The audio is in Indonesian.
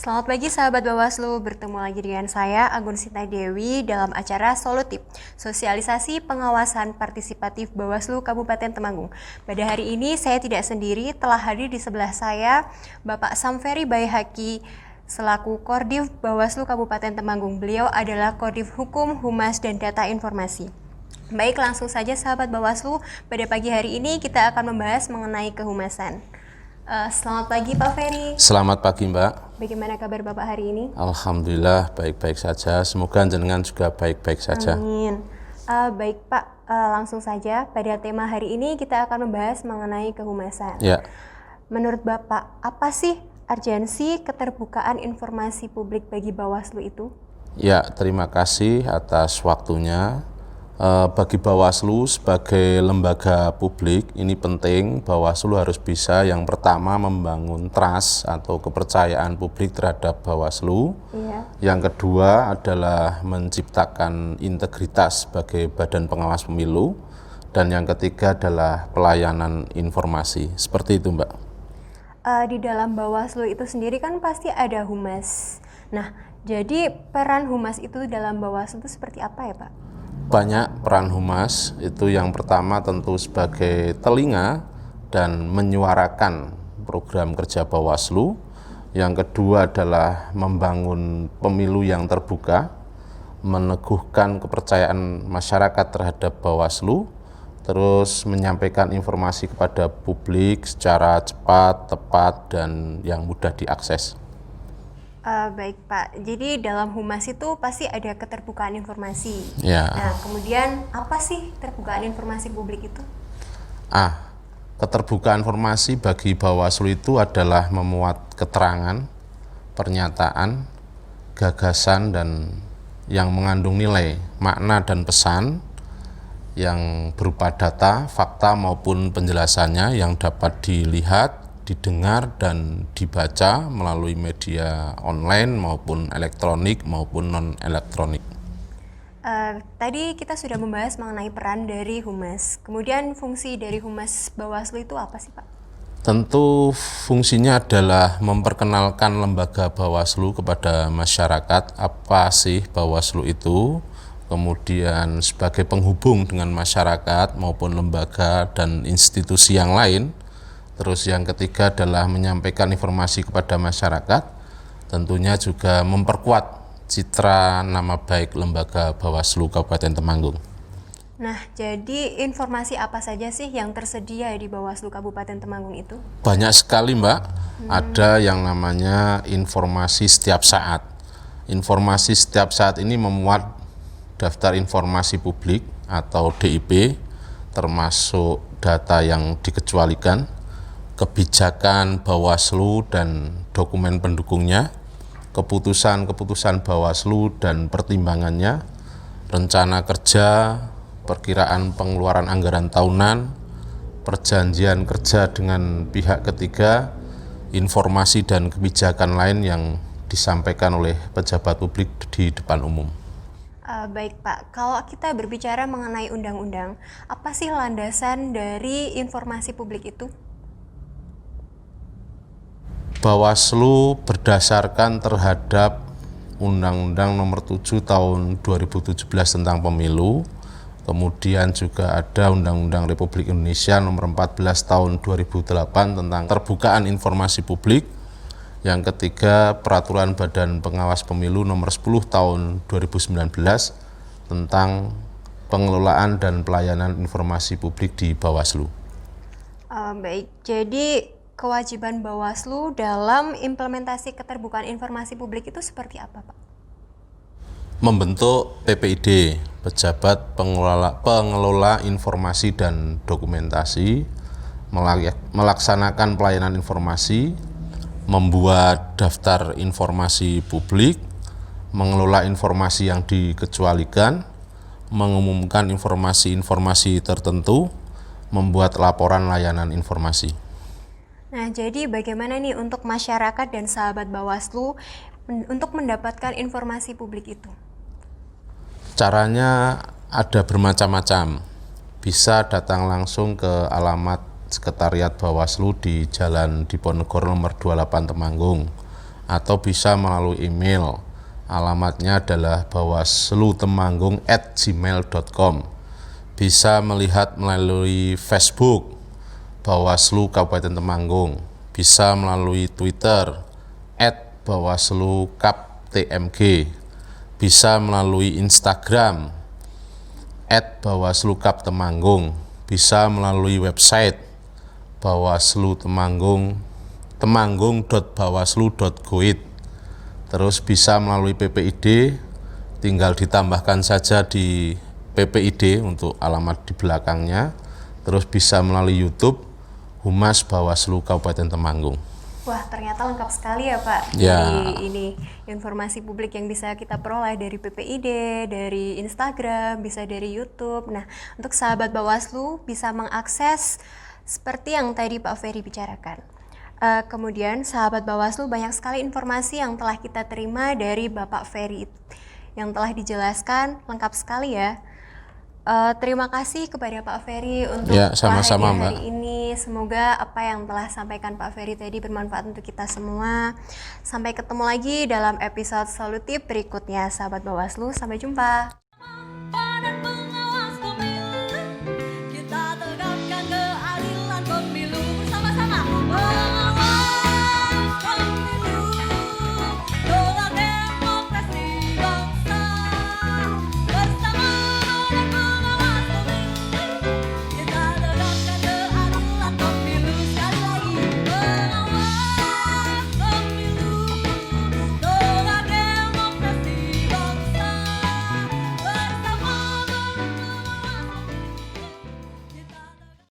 Selamat pagi sahabat Bawaslu, bertemu lagi dengan saya Agun Sinta Dewi dalam acara Solutip, Sosialisasi Pengawasan Partisipatif Bawaslu Kabupaten Temanggung. Pada hari ini saya tidak sendiri, telah hadir di sebelah saya Bapak Samferi Baihaki selaku Kordif Bawaslu Kabupaten Temanggung. Beliau adalah Kordif Hukum, Humas, dan Data Informasi. Baik, langsung saja sahabat Bawaslu, pada pagi hari ini kita akan membahas mengenai kehumasan. Selamat pagi Pak Ferry. Selamat pagi Mbak. Bagaimana kabar Bapak hari ini? Alhamdulillah baik-baik saja. Semoga jenengan juga baik-baik saja. Amin. Baik Pak, langsung saja pada tema hari ini kita akan membahas mengenai kehumasan. Ya. Menurut Bapak, apa sih urgensi keterbukaan informasi publik bagi Bawaslu itu? Ya, terima kasih atas waktunya. Bagi Bawaslu sebagai lembaga publik, ini penting. Bawaslu harus bisa yang pertama membangun trust atau kepercayaan publik terhadap Bawaslu. Iya. Yang kedua adalah menciptakan integritas sebagai badan pengawas pemilu. Dan yang ketiga adalah pelayanan informasi. Seperti itu Mbak. Di dalam Bawaslu itu sendiri kan pasti ada humas. Nah, jadi peran humas itu dalam Bawaslu itu seperti apa ya Pak? Banyak peran humas, itu yang pertama tentu sebagai telinga dan menyuarakan program kerja Bawaslu. Yang kedua adalah membangun pemilu yang terbuka, meneguhkan kepercayaan masyarakat terhadap Bawaslu, terus menyampaikan informasi kepada publik secara cepat, tepat, dan yang mudah diakses. Baik Pak, jadi dalam humas itu pasti ada keterbukaan informasi. Ya. Nah, kemudian apa sih keterbukaan informasi publik itu? Keterbukaan informasi bagi Bawaslu itu adalah memuat keterangan, pernyataan, gagasan, dan yang mengandung nilai, makna, dan pesan yang berupa data, fakta, maupun penjelasannya yang dapat dilihat, didengar, dan dibaca melalui media online maupun elektronik maupun non-elektronik. Tadi kita sudah membahas mengenai peran dari humas. Kemudian fungsi dari humas Bawaslu itu apa sih Pak? Tentu fungsinya adalah memperkenalkan lembaga Bawaslu kepada masyarakat, apa sih Bawaslu itu, kemudian sebagai penghubung dengan masyarakat maupun lembaga dan institusi yang lain. Terus yang ketiga adalah menyampaikan informasi kepada masyarakat, tentunya juga memperkuat citra nama baik lembaga Bawaslu Kabupaten Temanggung. Nah, jadi informasi apa saja sih yang tersedia di Bawaslu Kabupaten Temanggung itu? Banyak sekali Mbak, ada yang namanya informasi setiap saat. Informasi setiap saat ini memuat daftar informasi publik atau DIP, termasuk data yang dikecualikan, kebijakan Bawaslu dan dokumen pendukungnya, keputusan-keputusan Bawaslu dan pertimbangannya, rencana kerja, perkiraan pengeluaran anggaran tahunan, perjanjian kerja dengan pihak ketiga, informasi dan kebijakan lain yang disampaikan oleh pejabat publik di depan umum. Baik Pak, kalau kita berbicara mengenai undang-undang, apa sih landasan dari informasi publik itu? Bawaslu berdasarkan terhadap Undang-Undang Nomor 7 Tahun 2017 tentang Pemilu, kemudian juga ada Undang-Undang Republik Indonesia Nomor 14 Tahun 2008 tentang terbukaan informasi publik, yang ketiga Peraturan Badan Pengawas Pemilu Nomor 10 Tahun 2019 tentang pengelolaan dan pelayanan informasi publik di Bawaslu. Baik, jadi kewajiban Bawaslu dalam implementasi keterbukaan informasi publik itu seperti apa, Pak? Membentuk PPID, Pejabat Pengelola Informasi dan Dokumentasi, melaksanakan pelayanan informasi, membuat daftar informasi publik, mengelola informasi yang dikecualikan, mengumumkan informasi-informasi tertentu, membuat laporan layanan informasi. Nah, jadi bagaimana nih untuk masyarakat dan sahabat Bawaslu untuk mendapatkan informasi publik itu? Caranya ada bermacam-macam. Bisa datang langsung ke alamat Sekretariat Bawaslu di Jalan Diponegoro nomor 28 Temanggung. atau bisa melalui email. Alamatnya adalah bawaslu.temanggung@gmail.com. Bisa melihat melalui Facebook Bawaslu Kabupaten Temanggung, bisa melalui Twitter @bawaslu-kap-tmg, bisa melalui Instagram @bawaslu-kap-temanggung, bisa melalui website Bawaslu Temanggung, temanggung.bawaslu.go.id. Terus bisa melalui PPID, tinggal ditambahkan saja di PPID untuk alamat di belakangnya. Terus bisa melalui YouTube Humas Bawaslu Kabupaten Temanggung. Wah, ternyata lengkap sekali ya Pak. Ya. Dari ini informasi publik yang bisa kita peroleh dari PPID, dari Instagram, bisa dari YouTube. Nah, untuk sahabat Bawaslu bisa mengakses seperti yang tadi Pak Ferry bicarakan. Kemudian sahabat Bawaslu, banyak sekali informasi yang telah kita terima dari Bapak Ferry yang telah dijelaskan lengkap sekali ya. Terima kasih kepada Pak Ferry untuk sama-sama, kehadiran Mbak. hari ini. Semoga apa yang telah sampaikan Pak Ferry tadi bermanfaat untuk kita semua. Sampai ketemu lagi dalam episode solutif berikutnya, sahabat Bawaslu. Sampai jumpa.